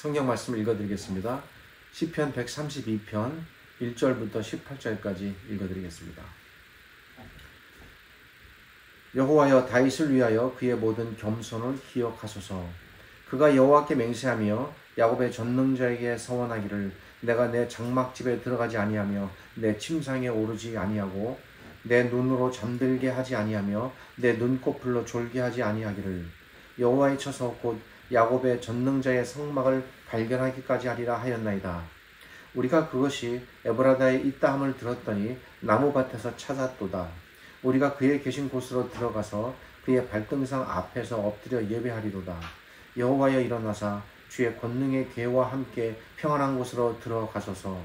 성경 말씀을 읽어드리겠습니다. 시편 132편 1절부터 18절까지 읽어드리겠습니다. 여호와여, 다윗을 위하여 그의 모든 겸손을 기억하소서. 그가 여호와께 맹세하며 야곱의 전능자에게 서원하기를, 내가 내 장막집에 들어가지 아니하며 내 침상에 오르지 아니하고 내 눈으로 잠들게 하지 아니하며 내 눈꺼풀로 졸게 하지 아니하기를, 여호와의 처소 곧 야곱의 전능자의 성막을 발견하기까지 하리라 하였나이다. 우리가 그것이 에브라다에 있다 함을 들었더니 나무밭에서 찾았도다. 우리가 그의 계신 곳으로 들어가서 그의 발등상 앞에서 엎드려 예배하리로다. 여호와여, 일어나사 주의 권능의 계와 함께 평안한 곳으로 들어가소서.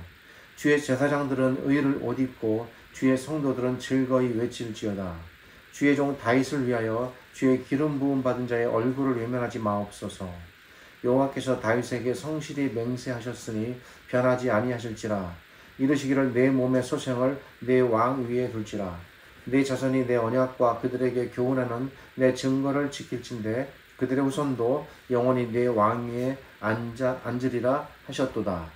주의 제사장들은 의를 옷 입고 주의 성도들은 즐거이 외칠지어다. 주의 종 다윗을 위하여 주의 기름 부음 받은 자의 얼굴을 외면하지 마옵소서. 여호와께서 다윗에게 성실히 맹세하셨으니 변하지 아니하실지라. 이르시기를, 내 몸의 소생을 내 왕 위에 둘지라. 내 자손이 내 언약과 그들에게 교훈하는 내 증거를 지킬진대 그들의 후손도 영원히 내 왕 위에 앉으리라 하셨도다.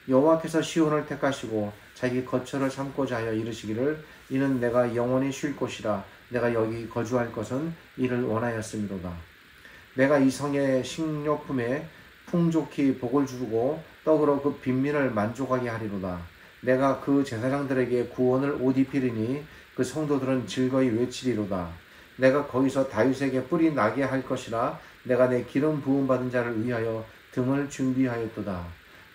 여호와께서 시온을 택하시고 자기 거처를 삼고자 하여 이르시기를, 이는 내가 영원히 쉴 곳이라. 내가 여기 거주할 것은 이를 원하였음이로다. 내가 이 성의 식료품에 풍족히 복을 주고 떡으로 그 빈민을 만족하게 하리로다. 내가 그 제사장들에게 구원을 옷 입히리니 그 성도들은 즐거이 외치리로다. 내가 거기서 다윗에게 뿔이 나게 할 것이라. 내가 내 기름 부음 받은 자를 위하여 등을 준비하였도다.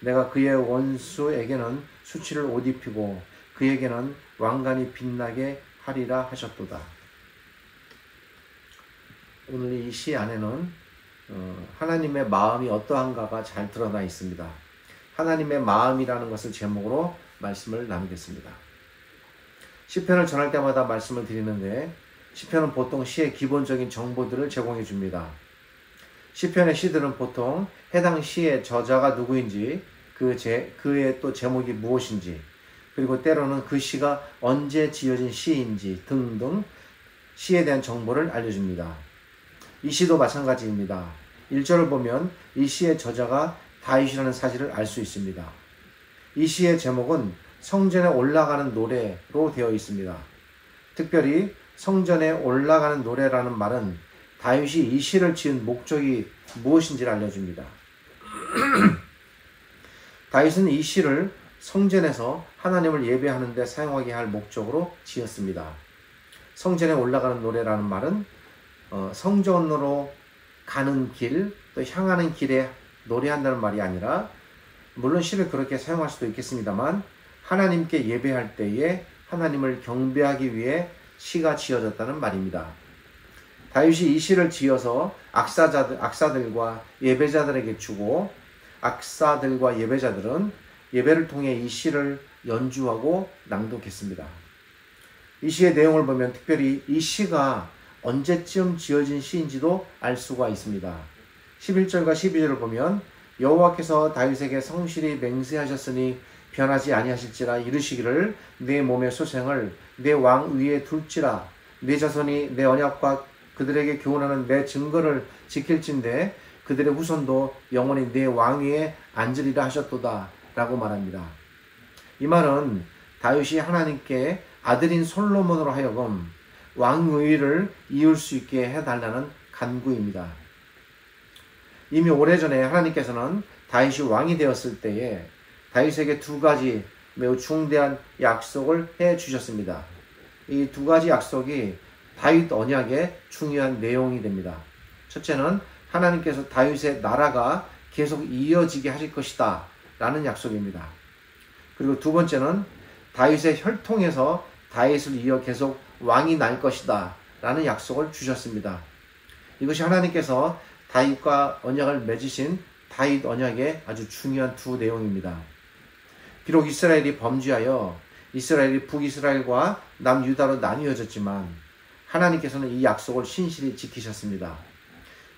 내가 그의 원수에게는 수치를 옷 입히고 그에게는 왕관이 빛나게 하리라 하셨도다. 오늘 이 시 안에는 하나님의 마음이 어떠한가가 잘 드러나 있습니다. 하나님의 마음이라는 것을 제목으로 말씀을 나누겠습니다. 시편을 전할 때마다 말씀을 드리는데, 시편은 보통 시의 기본적인 정보들을 제공해 줍니다. 시편의 시들은 보통 해당 시의 저자가 누구인지, 그의 또 제목이 무엇인지, 그리고 때로는 그 시가 언제 지어진 시인지 등등 시에 대한 정보를 알려줍니다. 이 시도 마찬가지입니다. 1절을 보면 이 시의 저자가 다윗이라는 사실을 알 수 있습니다. 이 시의 제목은 성전에 올라가는 노래로 되어 있습니다. 특별히 성전에 올라가는 노래라는 말은 다윗이 이 시를 지은 목적이 무엇인지를 알려줍니다. 다윗은 이 시를 성전에서 하나님을 예배하는 데 사용하게 할 목적으로 지었습니다. 성전에 올라가는 노래라는 말은 성전으로 가는 길, 또 향하는 길에 노래한다는 말이 아니라, 물론 시를 그렇게 사용할 수도 있겠습니다만, 하나님께 예배할 때에 하나님을 경배하기 위해 시가 지어졌다는 말입니다. 다윗이 이 시를 지어서 악사들과 예배자들에게 주고, 악사들과 예배자들은 예배를 통해 이 시를 연주하고 낭독했습니다. 이 시의 내용을 보면 특별히 이 시가 언제쯤 지어진 시인지도 알 수가 있습니다. 11절과 12절을 보면, 여호와께서 다윗에게 성실히 맹세하셨으니 변하지 아니하실지라. 이르시기를, 내 몸의 소생을 내 왕 위에 둘지라. 내 자손이 내 언약과 그들에게 교훈하는 내 증거를 지킬진대 그들의 후손도 영원히 내 왕 위에 앉으리라 하셨도다 라고 말합니다. 이 말은 다윗이 하나님께 아들인 솔로몬으로 하여금 왕위를 이을 수 있게 해달라는 간구입니다. 이미 오래전에 하나님께서는 다윗이 왕이 되었을 때에 다윗에게 두 가지 매우 중대한 약속을 해주셨습니다. 이 두 가지 약속이 다윗 언약의 중요한 내용이 됩니다. 첫째는 하나님께서 다윗의 나라가 계속 이어지게 하실 것이다 라는 약속입니다. 그리고 두 번째는 다윗의 혈통에서 다윗을 이어 계속 왕이 날 것이다 라는 약속을 주셨습니다. 이것이 하나님께서 다윗과 언약을 맺으신 다윗 언약의 아주 중요한 두 내용입니다. 비록 이스라엘이 범죄하여 이스라엘이 북이스라엘과 남유다로 나뉘어졌지만 하나님께서는 이 약속을 신실히 지키셨습니다.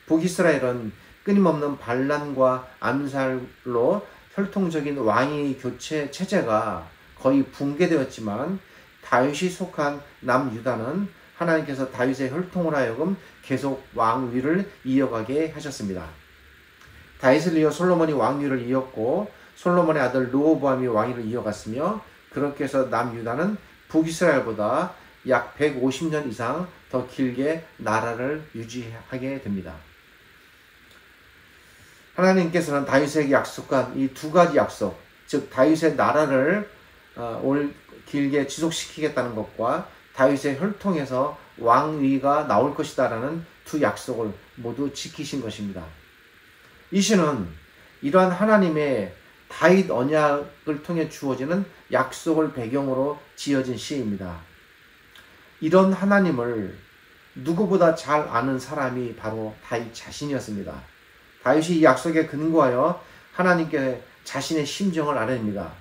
북이스라엘은 끊임없는 반란과 암살로 혈통적인 왕위 교체 체제가 거의 붕괴되었지만, 다윗이 속한 남유다는 하나님께서 다윗의 혈통으로 하여금 계속 왕위를 이어가게 하셨습니다. 다윗을 이어 솔로몬이 왕위를 이었고 솔로몬의 아들 르호보암이 왕위를 이어갔으며 그렇게 해서 남유다는 북이스라엘보다 약 150년 이상 더 길게 나라를 유지하게 됩니다. 하나님께서는 다윗에게 약속한 이 두 가지 약속, 즉 다윗의 나라를 길게 지속시키겠다는 것과 다윗의 혈통에서 왕위가 나올 것이다라는 두 약속을 모두 지키신 것입니다. 이 시는 이러한 하나님의 다윗 언약을 통해 주어지는 약속을 배경으로 지어진 시입니다. 이런 하나님을 누구보다 잘 아는 사람이 바로 다윗 자신이었습니다. 다윗이 이 약속에 근거하여 하나님께 자신의 심정을 알아냅니다.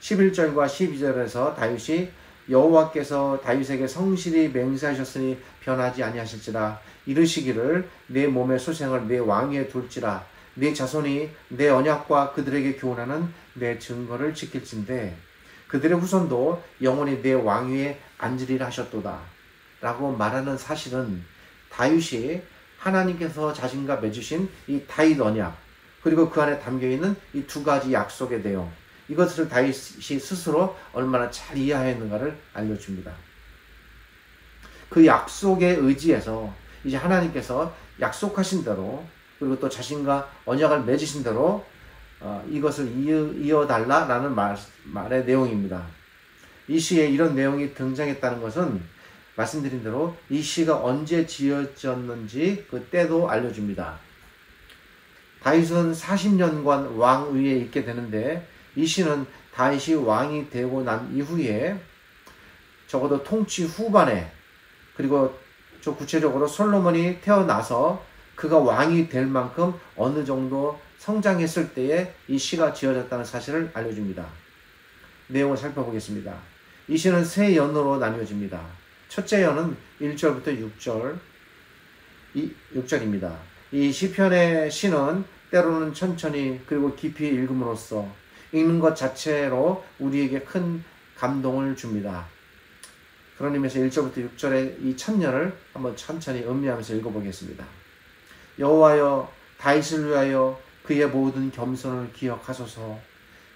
11절과 12절에서 다윗이 여호와께서 다윗에게 성실히 맹세하셨으니 변하지 아니하실지라 이르시기를 내 몸의 소생을 내 왕위에 둘지라 내 자손이 내 언약과 그들에게 교훈하는 내 증거를 지킬진대 그들의 후손도 영원히 내 왕위에 앉으리라 하셨도다 라고 말하는 사실은 다윗이 하나님께서 자신과 맺으신 이 다윗 언약 그리고 그 안에 담겨있는 이 두 가지 약속의 내용 이것을 다윗이 스스로 얼마나 잘 이해하였는가를 알려줍니다. 그 약속에 의지해서 이제 하나님께서 약속하신 대로 그리고 또 자신과 언약을 맺으신 대로 이것을 이어달라라는 말의 내용입니다. 이 시에 이런 내용이 등장했다는 것은 말씀드린 대로 이 시가 언제 지어졌는지 그 때도 알려줍니다. 다윗은 40년간 왕위에 있게 되는데 이 시는 다윗이 왕이 되고 난 이후에 적어도 통치 후반에 그리고 저 구체적으로 솔로몬이 태어나서 그가 왕이 될 만큼 어느 정도 성장했을 때에 이 시가 지어졌다는 사실을 알려줍니다. 내용을 살펴보겠습니다. 이 시는 세 연으로 나뉘어집니다. 첫째 연은 1절부터 6절입니다. 이 시편의 시는 때로는 천천히 그리고 깊이 읽음으로써 읽는 것 자체로 우리에게 큰 감동을 줍니다. 그런 의미에서 1절부터 6절의 이 첫년을 한번 천천히 음미하면서 읽어보겠습니다. 여호와여 다윗을 위하여 그의 모든 겸손을 기억하소서.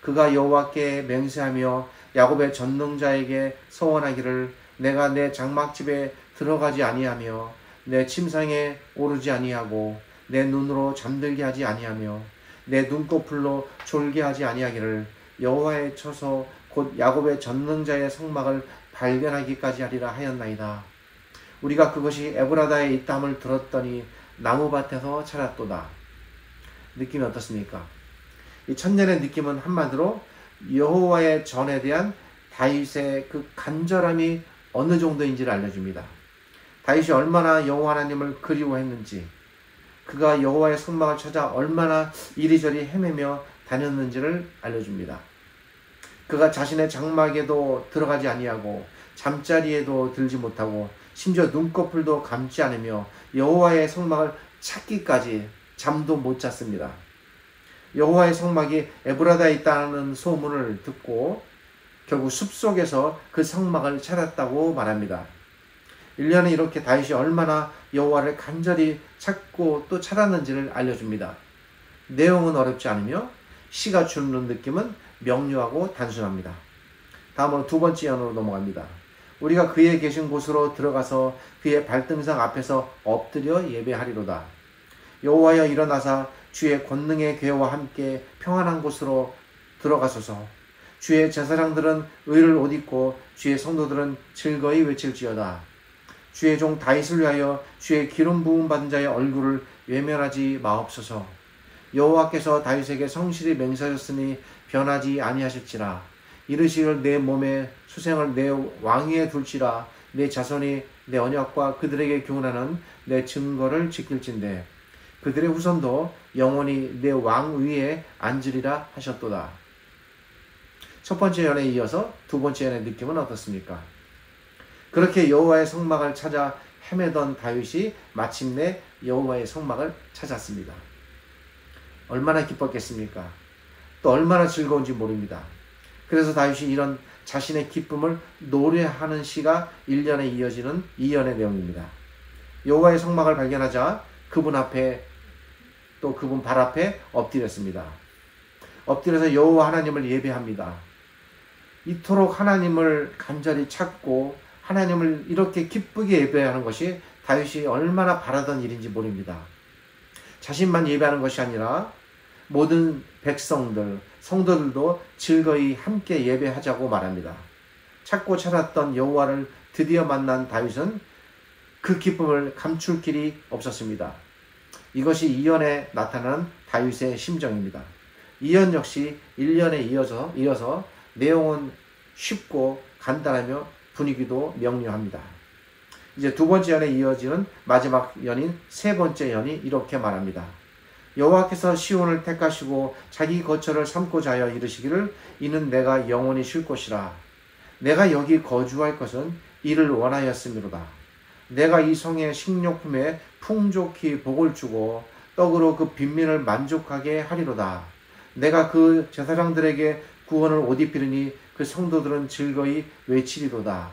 그가 여호와께 맹세하며 야곱의 전능자에게 서원하기를 내가 내 장막집에 들어가지 아니하며 내 침상에 오르지 아니하고 내 눈으로 잠들게 하지 아니하며 내 눈꺼풀로 졸게 하지 아니하기를 여호와의 처소 곧 야곱의 전능자의 성막을 발견하기까지 하리라 하였나이다. 우리가 그것이 에브라다에 있다함을 들었더니 나무밭에서 찾았도다. 느낌이 어떻습니까? 이 천년의 느낌은 한마디로 여호와의 전에 대한 다윗의 그 간절함이 어느 정도인지를 알려줍니다. 다윗이 얼마나 여호와 하나님을 그리워했는지 그가 여호와의 성막을 찾아 얼마나 이리저리 헤매며 다녔는지를 알려줍니다. 그가 자신의 장막에도 들어가지 아니하고 잠자리에도 들지 못하고 심지어 눈꺼풀도 감지 않으며 여호와의 성막을 찾기까지 잠도 못 잤습니다. 여호와의 성막이 에브라다에 있다는 소문을 듣고 결국 숲속에서 그 성막을 찾았다고 말합니다. 1년에 이렇게 다윗이 얼마나 여호와를 간절히 찾고 또 찾았는지를 알려줍니다. 내용은 어렵지 않으며 시가 주는 느낌은 명료하고 단순합니다. 다음으로 두 번째 연으로 넘어갑니다. 우리가 그의 계신 곳으로 들어가서 그의 발등상 앞에서 엎드려 예배하리로다. 여호와여 일어나사 주의 권능의 궤와 함께 평안한 곳으로 들어가소서. 주의 제사장들은 의를 옷 입고 주의 성도들은 즐거이 외칠지어다. 주의 종 다윗을 위하여 주의 기름 부음 받은 자의 얼굴을 외면하지 마옵소서. 여호와께서 다윗에게 성실히 맹세하셨으니 변하지 아니하실지라. 이르시기를 내 몸에 수생을 내 왕위에 둘지라. 내 자손이 내 언약과 그들에게 교훈하는 내 증거를 지킬진대. 그들의 후손도 영원히 내 왕위에 앉으리라 하셨도다. 첫 번째 연에 이어서 두 번째 연의 느낌은 어떻습니까? 그렇게 여호와의 성막을 찾아 헤매던 다윗이 마침내 여호와의 성막을 찾았습니다. 얼마나 기뻤겠습니까? 또 얼마나 즐거운지 모릅니다. 그래서 다윗이 이런 자신의 기쁨을 노래하는 시가 1년에 이어지는 2연의 내용입니다. 여호와의 성막을 발견하자 그분 앞에 또 그분 발 앞에 엎드렸습니다. 엎드려서 여호와 하나님을 예배합니다. 이토록 하나님을 간절히 찾고 하나님을 이렇게 기쁘게 예배하는 것이 다윗이 얼마나 바라던 일인지 모릅니다. 자신만 예배하는 것이 아니라 모든 백성들, 성도들도 즐거이 함께 예배하자고 말합니다. 찾고 찾았던 여호와를 드디어 만난 다윗은 그 기쁨을 감출 길이 없었습니다. 이것이 이언에 나타나는 다윗의 심정입니다. 이언 역시 1년에 이어서 내용은 쉽고 간단하며 분위기도 명료합니다. 이제 두 번째 연에 이어지는 마지막 연인 세 번째 연이 이렇게 말합니다. 여호와께서 시온을 택하시고 자기 거처를 삼고자 하여 이르시기를 이는 내가 영원히 쉴 곳이라. 내가 여기 거주할 것은 이를 원하였음이로다. 내가 이 성의 식료품에 풍족히 복을 주고 떡으로 그 빈민을 만족하게 하리로다. 내가 그 제사장들에게 구원을 옷 입히리니 그 성도들은 즐거이 외치리로다.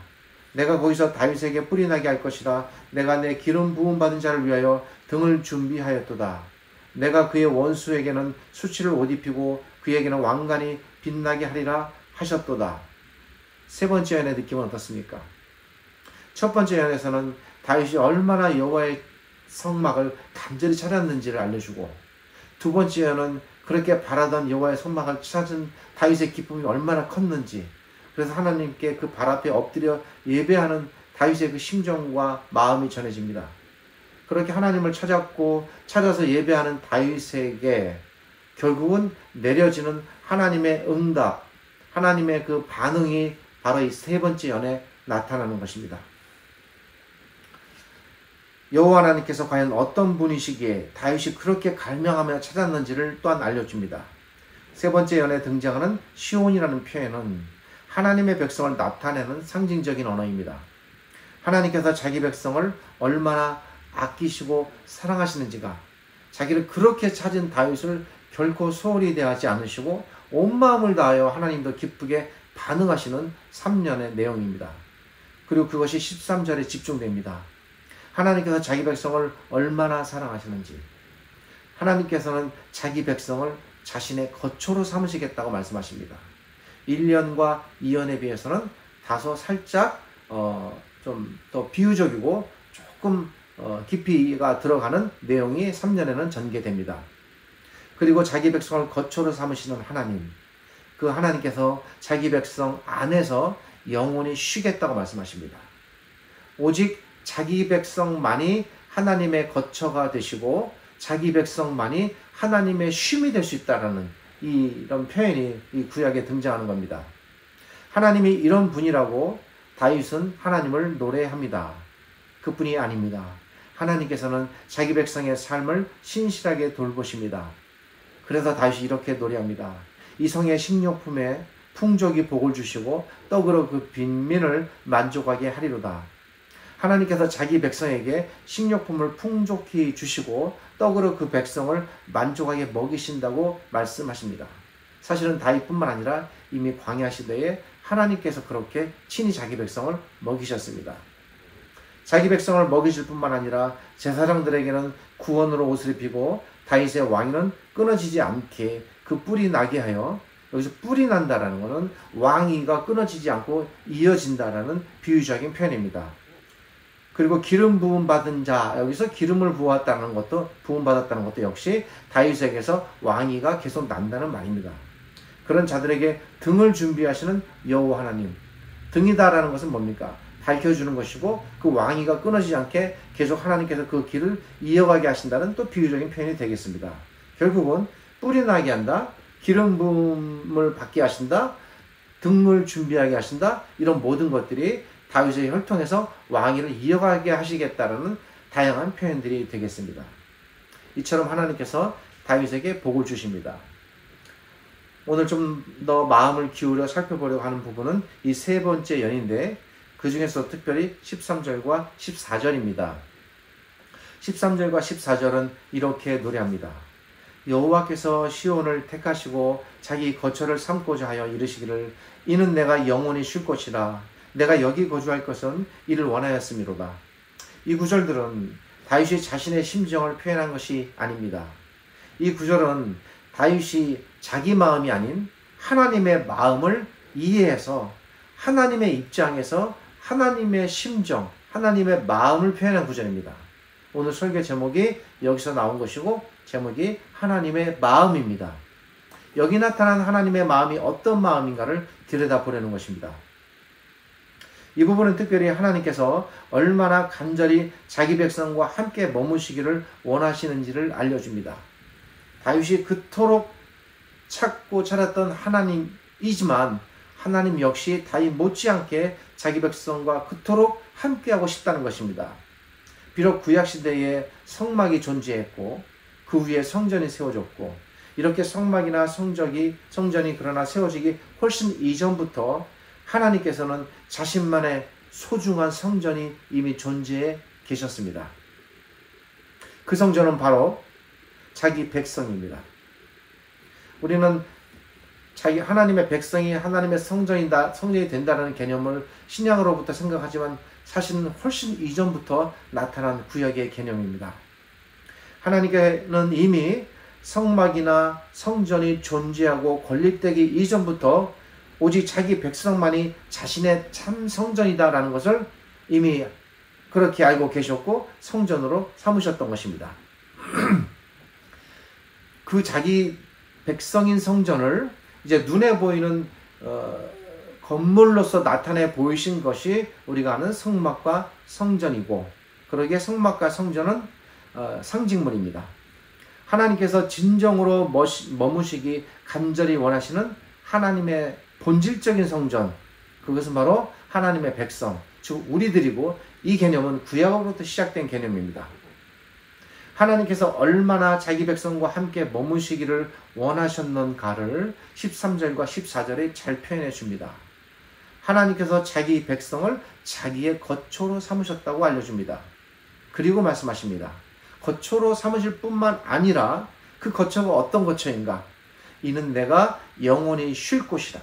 내가 거기서 다윗에게 뿔이 나게 할 것이라. 내가 내 기름 부음 받은 자를 위하여 등을 준비하였도다. 내가 그의 원수에게는 수치를 옷 입히고 그에게는 왕관이 빛나게 하리라 하셨도다. 세 번째 연의 느낌은 어떻습니까? 첫 번째 연에서는 다윗이 얼마나 여호와의 성막을 간절히 찾았는지를 알려주고, 두 번째 연은 그렇게 바라던 여호와의 성막을 찾은 다윗의 기쁨이 얼마나 컸는지, 그래서 하나님께 그 발 앞에 엎드려 예배하는 다윗의 그 심정과 마음이 전해집니다. 그렇게 하나님을 찾아서 예배하는 다윗에게 결국은 내려지는 하나님의 응답, 하나님의 그 반응이 바로 이 세 번째 연에 나타나는 것입니다. 여호와 하나님께서 과연 어떤 분이시기에 다윗이 그렇게 갈망하며 찾았는지를 또한 알려줍니다. 세 번째 연에 등장하는 시온이라는 표현은 하나님의 백성을 나타내는 상징적인 언어입니다. 하나님께서 자기 백성을 얼마나 아끼시고 사랑하시는지가, 자기를 그렇게 찾은 다윗을 결코 소홀히 대하지 않으시고 온 마음을 다하여 하나님도 기쁘게 반응하시는 3년의 내용입니다. 그리고 그것이 13절에 집중됩니다. 하나님께서 자기 백성을 얼마나 사랑하시는지, 하나님께서는 자기 백성을 자신의 거처로 삼으시겠다고 말씀하십니다. 1년과 2년에 비해서는 다소 살짝 좀 더 비유적이고 조금 깊이가 들어가는 내용이 3년에는 전개됩니다. 그리고 자기 백성을 거처로 삼으시는 하나님, 그 하나님께서 자기 백성 안에서 영원히 쉬겠다고 말씀하십니다. 오직 자기 백성만이 하나님의 거처가 되시고 자기 백성만이 하나님의 쉼이 될 수 있다는 이런 표현이 이 구약에 등장하는 겁니다. 하나님이 이런 분이라고 다윗은 하나님을 노래합니다. 그뿐이 아닙니다. 하나님께서는 자기 백성의 삶을 신실하게 돌보십니다. 그래서 다윗이 이렇게 노래합니다. 이 성의 식료품에 풍족이 복을 주시고 떡으로 그 빈민을 만족하게 하리로다. 하나님께서 자기 백성에게 식료품을 풍족히 주시고 떡으로 그 백성을 만족하게 먹이신다고 말씀하십니다. 사실은 다윗뿐만 아니라 이미 광야 시대에 하나님께서 그렇게 친히 자기 백성을 먹이셨습니다. 자기 백성을 먹이실 뿐만 아니라 제사장들에게는 구원으로 옷을 입히고 다윗의 왕위는 끊어지지 않게 그 뿔이 나게 하여, 여기서 뿔이 난다라는 것은 왕위가 끊어지지 않고 이어진다라는 비유적인 표현입니다. 그리고 기름 부음 받은 자, 여기서 기름을 부었다는 것도, 부음 받았다는 것도 역시 다윗에게서 왕위가 계속 난다는 말입니다. 그런 자들에게 등을 준비하시는 여호와 하나님, 등이다라는 것은 뭡니까? 밝혀주는 것이고 그 왕위가 끊어지지 않게 계속 하나님께서 그 길을 이어가게 하신다는 또 비유적인 표현이 되겠습니다. 결국은 뿔이 나게 한다, 기름 부음을 받게 하신다, 등을 준비하게 하신다, 이런 모든 것들이 다윗의 혈통에서 왕위를 이어가게 하시겠다라는 다양한 표현들이 되겠습니다. 이처럼 하나님께서 다윗에게 복을 주십니다. 오늘 좀 더 마음을 기울여 살펴보려고 하는 부분은 이 세 번째 연인데, 그 중에서 특별히 13절과 14절입니다. 13절과 14절은 이렇게 노래합니다. 여호와께서 시온을 택하시고 자기 거처를 삼고자 하여 이르시기를 이는 내가 영원히 쉴 것이라. 내가 여기 거주할 것은 이를 원하였음이로다. 이 구절들은 다윗이 자신의 심정을 표현한 것이 아닙니다. 이 구절은 다윗이 자기 마음이 아닌 하나님의 마음을 이해해서 하나님의 입장에서 하나님의 심정, 하나님의 마음을 표현한 구절입니다. 오늘 설교 제목이 여기서 나온 것이고 제목이 하나님의 마음입니다. 여기 나타난 하나님의 마음이 어떤 마음인가를 들여다보려는 것입니다. 이 부분은 특별히 하나님께서 얼마나 간절히 자기 백성과 함께 머무시기를 원하시는지를 알려줍니다. 다윗이 그토록 찾고 찾았던 하나님이지만 하나님 역시 다윗 못지않게 자기 백성과 그토록 함께하고 싶다는 것입니다. 비록 구약시대에 성막이 존재했고 그 위에 성전이 세워졌고 이렇게 성막이나 성전이 그러나 세워지기 훨씬 이전부터 하나님께서는 자신만의 소중한 성전이 이미 존재해 계셨습니다. 그 성전은 바로 자기 백성입니다. 우리는 하나님의 백성이 하나님의 성전이 된다는 개념을 신약으로부터 생각하지만 사실은 훨씬 이전부터 나타난 구약의 개념입니다. 하나님께는 이미 성막이나 성전이 존재하고 건립되기 이전부터 오직 자기 백성만이 자신의 참 성전이다라는 것을 이미 그렇게 알고 계셨고 성전으로 삼으셨던 것입니다. 그 자기 백성인 성전을 이제 눈에 보이는 건물로서 나타내 보이신 것이 우리가 아는 성막과 성전이고 그러기에 성막과 성전은 상징물입니다. 하나님께서 진정으로 머무시기 간절히 원하시는 하나님의 본질적인 성전, 그것은 바로 하나님의 백성, 즉 우리들이고 이 개념은 구약으로부터 시작된 개념입니다. 하나님께서 얼마나 자기 백성과 함께 머무시기를 원하셨는가를 13절과 14절에 잘 표현해 줍니다. 하나님께서 자기 백성을 자기의 거처로 삼으셨다고 알려줍니다. 그리고 말씀하십니다. 거처로 삼으실 뿐만 아니라 그 거처가 어떤 거처인가? 이는 내가 영원히 쉴 곳이다.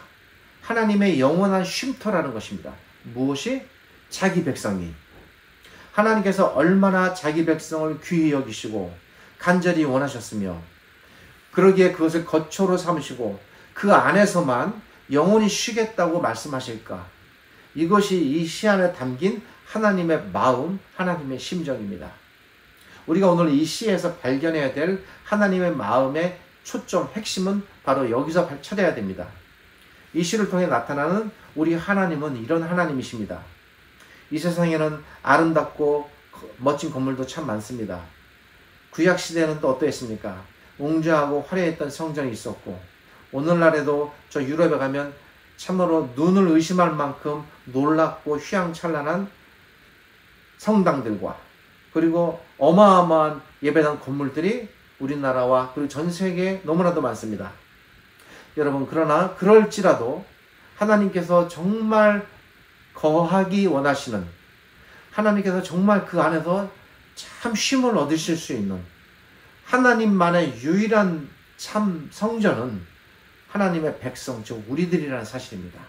하나님의 영원한 쉼터라는 것입니다. 무엇이? 자기 백성이. 하나님께서 얼마나 자기 백성을 귀히 여기시고 간절히 원하셨으며 그러기에 그것을 거처로 삼으시고 그 안에서만 영원히 쉬겠다고 말씀하실까? 이것이 이 시 안에 담긴 하나님의 마음, 하나님의 심정입니다. 우리가 오늘 이 시에서 발견해야 될 하나님의 마음의 초점, 핵심은 바로 여기서 찾아야 됩니다. 이 시를 통해 나타나는 우리 하나님은 이런 하나님이십니다. 이 세상에는 아름답고 멋진 건물도 참 많습니다. 구약시대는 또 어떠했습니까? 웅장하고 화려했던 성전이 있었고 오늘날에도 저 유럽에 가면 참으로 눈을 의심할 만큼 놀랍고 휘황찬란한 성당들과 그리고 어마어마한 예배당 건물들이 우리나라와 그리고 전 세계에 너무나도 많습니다. 여러분, 그러나 그럴지라도 하나님께서 정말 거하기 원하시는, 하나님께서 정말 그 안에서 참 쉼을 얻으실 수 있는 하나님만의 유일한 참 성전은 하나님의 백성, 즉 우리들이라는 사실입니다.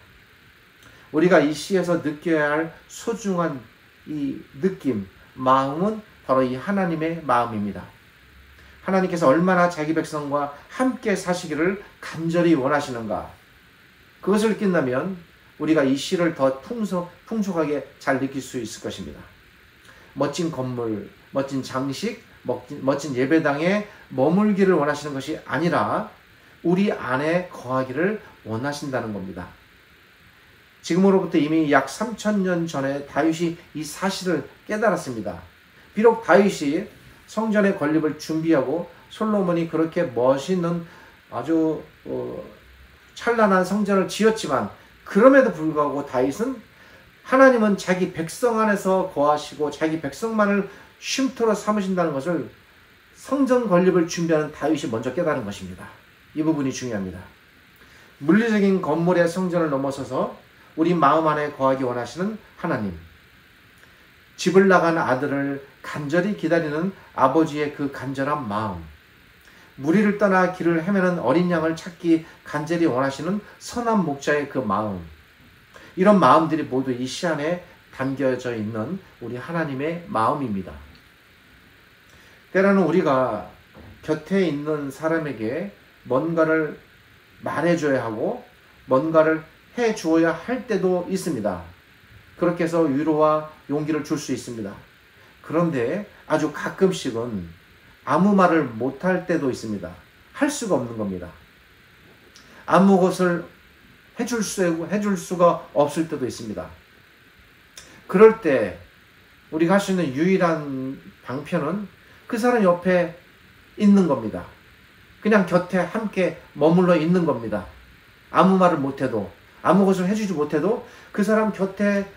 우리가 이 시에서 느껴야 할 소중한 이 느낌, 마음은 바로 이 하나님의 마음입니다. 하나님께서 얼마나 자기 백성과 함께 사시기를 간절히 원하시는가, 그것을 느낀다면 우리가 이 시를 더 풍족하게 잘 느낄 수 있을 것입니다. 멋진 건물, 멋진 장식, 멋진 예배당에 머물기를 원하시는 것이 아니라 우리 안에 거하기를 원하신다는 겁니다. 지금으로부터 이미 약 3000년 전에 다윗이 이 사실을 깨달았습니다. 비록 다윗이 성전의 건립을 준비하고 솔로몬이 그렇게 멋있는 아주 찬란한 성전을 지었지만 그럼에도 불구하고 다윗은 하나님은 자기 백성 안에서 거하시고 자기 백성만을 쉼터로 삼으신다는 것을 성전 건립을 준비하는 다윗이 먼저 깨달은 것입니다. 이 부분이 중요합니다. 물리적인 건물의 성전을 넘어서서 우리 마음 안에 거하기 원하시는 하나님, 집을 나간 아들을 간절히 기다리는 아버지의 그 간절한 마음, 무리를 떠나 길을 헤매는 어린 양을 찾기 간절히 원하시는 선한 목자의 그 마음, 이런 마음들이 모두 이 시 안에 담겨져 있는 우리 하나님의 마음입니다. 때로는 우리가 곁에 있는 사람에게 뭔가를 말해줘야 하고 뭔가를 해주어야 할 때도 있습니다. 그렇게 해서 위로와 용기를 줄 수 있습니다. 그런데 아주 가끔씩은 아무 말을 못할 때도 있습니다. 할 수가 없는 겁니다. 아무것을 해줄 수가 없을 때도 있습니다. 그럴 때 우리가 할 수 있는 유일한 방편은 그 사람 옆에 있는 겁니다. 그냥 곁에 함께 머물러 있는 겁니다. 아무 말을 못해도, 아무 것을 해주지 못해도 그 사람 곁에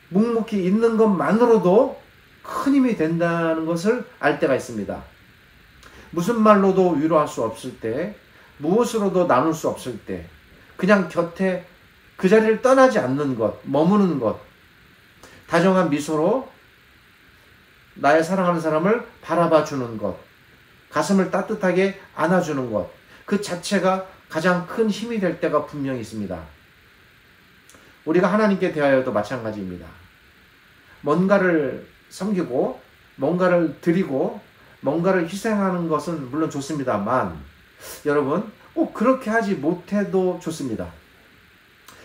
묵묵히 있는 것만으로도 큰 힘이 된다는 것을 알 때가 있습니다. 무슨 말로도 위로할 수 없을 때, 무엇으로도 나눌 수 없을 때, 그냥 곁에 그 자리를 떠나지 않는 것, 머무는 것, 다정한 미소로 나의 사랑하는 사람을 바라봐 주는 것, 가슴을 따뜻하게 안아주는 것, 그 자체가 가장 큰 힘이 될 때가 분명히 있습니다. 우리가 하나님께 대하여도 마찬가지입니다. 뭔가를 섬기고 뭔가를 드리고 뭔가를 희생하는 것은 물론 좋습니다만 여러분 꼭 그렇게 하지 못해도 좋습니다.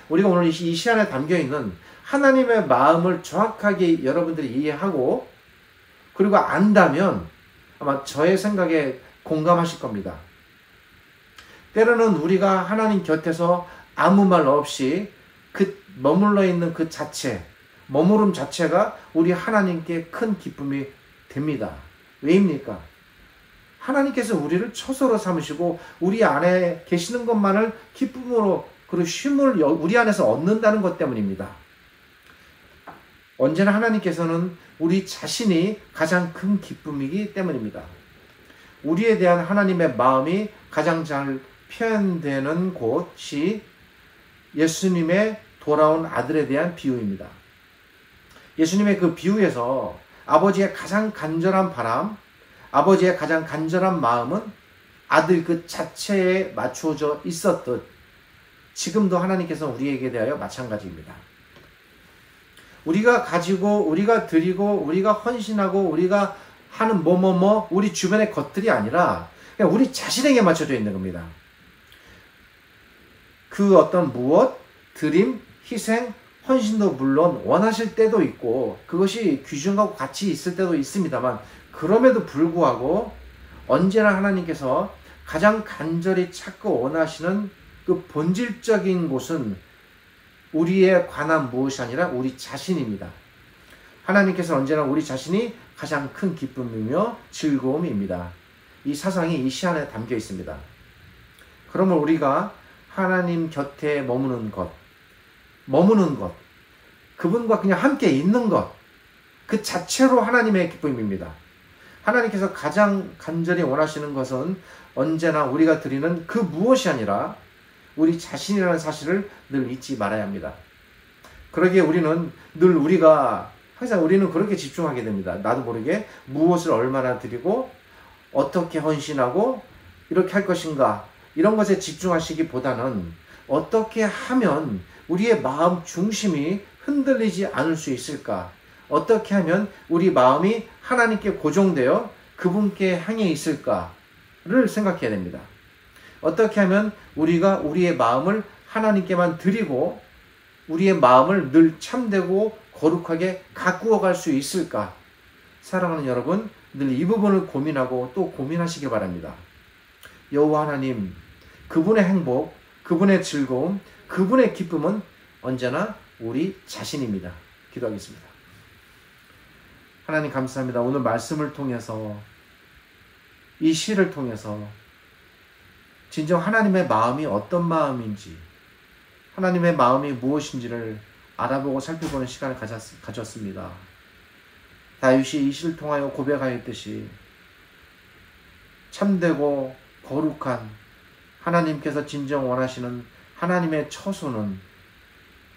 우리가 오늘 이 시간에 담겨있는 하나님의 마음을 정확하게 여러분들이 이해하고 그리고 안다면 아마 저의 생각에 공감하실 겁니다. 때로는 우리가 하나님 곁에서 아무 말 없이 그 머물러 있는 그 자체, 머무름 자체가 우리 하나님께 큰 기쁨이 됩니다. 왜입니까? 하나님께서 우리를 처소로 삼으시고 우리 안에 계시는 것만을 기쁨으로 그리고 쉼을 우리 안에서 얻는다는 것 때문입니다. 언제나 하나님께서는 우리 자신이 가장 큰 기쁨이기 때문입니다. 우리에 대한 하나님의 마음이 가장 잘 표현되는 곳이 예수님의 돌아온 아들에 대한 비유입니다. 예수님의 그 비유에서 아버지의 가장 간절한 바람, 아버지의 가장 간절한 마음은 아들 그 자체에 맞추어져 있었듯 지금도 하나님께서 우리에게 대하여 마찬가지입니다. 우리가 가지고 우리가 드리고 우리가 헌신하고 우리가 하는 우리 주변의 것들이 아니라 그냥 우리 자신에게 맞춰져 있는 겁니다. 그 어떤 무엇, 드림, 희생, 헌신도 물론 원하실 때도 있고 그것이 귀중하고 가치 있을 때도 있습니다만 그럼에도 불구하고 언제나 하나님께서 가장 간절히 찾고 원하시는 그 본질적인 곳은 우리에 관한 무엇이 아니라 우리 자신입니다. 하나님께서 언제나 우리 자신이 가장 큰 기쁨이며 즐거움입니다. 이 사상이 이 시안에 담겨 있습니다. 그러면 우리가 하나님 곁에 머무는 것, 그분과 그냥 함께 있는 것, 그 자체로 하나님의 기쁨입니다. 하나님께서 가장 간절히 원하시는 것은 언제나 우리가 드리는 그 무엇이 아니라 우리 자신이라는 사실을 늘 잊지 말아야 합니다. 그러기에 우리는 항상 우리는 그렇게 집중하게 됩니다. 나도 모르게 무엇을 얼마나 드리고 어떻게 헌신하고 이렇게 할 것인가 이런 것에 집중하시기보다는 어떻게 하면 우리의 마음 중심이 흔들리지 않을 수 있을까? 어떻게 하면 우리 마음이 하나님께 고정되어 그분께 향해 있을까를 생각해야 됩니다. 어떻게 하면 우리가 우리의 마음을 하나님께만 드리고 우리의 마음을 늘 참되고 거룩하게 가꾸어 갈 수 있을까? 사랑하는 여러분, 늘 이 부분을 고민하고 또 고민하시기 바랍니다. 여호와 하나님, 그분의 행복, 그분의 즐거움, 그분의 기쁨은 언제나 우리 자신입니다. 기도하겠습니다. 하나님 감사합니다. 오늘 말씀을 통해서 이 시를 통해서 진정 하나님의 마음이 어떤 마음인지 하나님의 마음이 무엇인지를 알아보고 살펴보는 시간을 가졌습니다. 다윗이 이 시를 통하여 고백하였듯이 참되고 거룩한 하나님께서 진정 원하시는 하나님의 처소는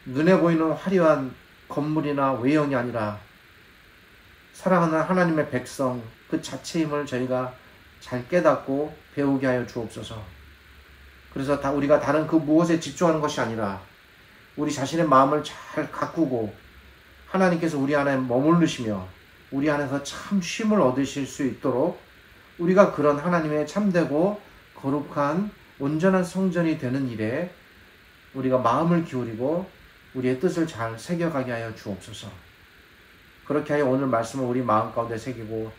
눈에 보이는 화려한 건물이나 외형이 아니라 사랑하는 하나님의 백성 그 자체임을 저희가 잘 깨닫고 배우게 하여 주옵소서. 그래서 우리가 다른 그 무엇에 집중하는 것이 아니라 우리 자신의 마음을 잘 가꾸고 하나님께서 우리 안에 머무르시며 우리 안에서 참 쉼을 얻으실 수 있도록 우리가 그런 하나님의 참되고 거룩한 온전한 성전이 되는 일에 우리가 마음을 기울이고 우리의 뜻을 잘 새겨가게 하여 주옵소서. 그렇게 하여 오늘 말씀을 우리 마음 가운데 새기고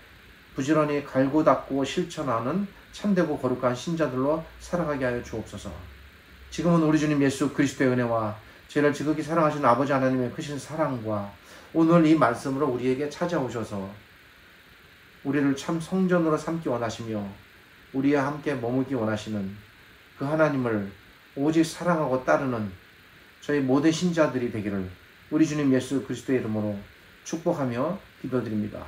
부지런히 갈고 닦고 실천하는 참되고 거룩한 신자들로 살아가게 하여 주옵소서. 지금은 우리 주님 예수 그리스도의 은혜와 저희를 지극히 사랑하시는 아버지 하나님의 크신 사랑과 오늘 이 말씀으로 우리에게 찾아오셔서 우리를 참 성전으로 삼기 원하시며 우리와 함께 머물기 원하시는 그 하나님을 오직 사랑하고 따르는 저희 모든 신자들이 되기를 우리 주님 예수 그리스도의 이름으로 축복하며 기도드립니다.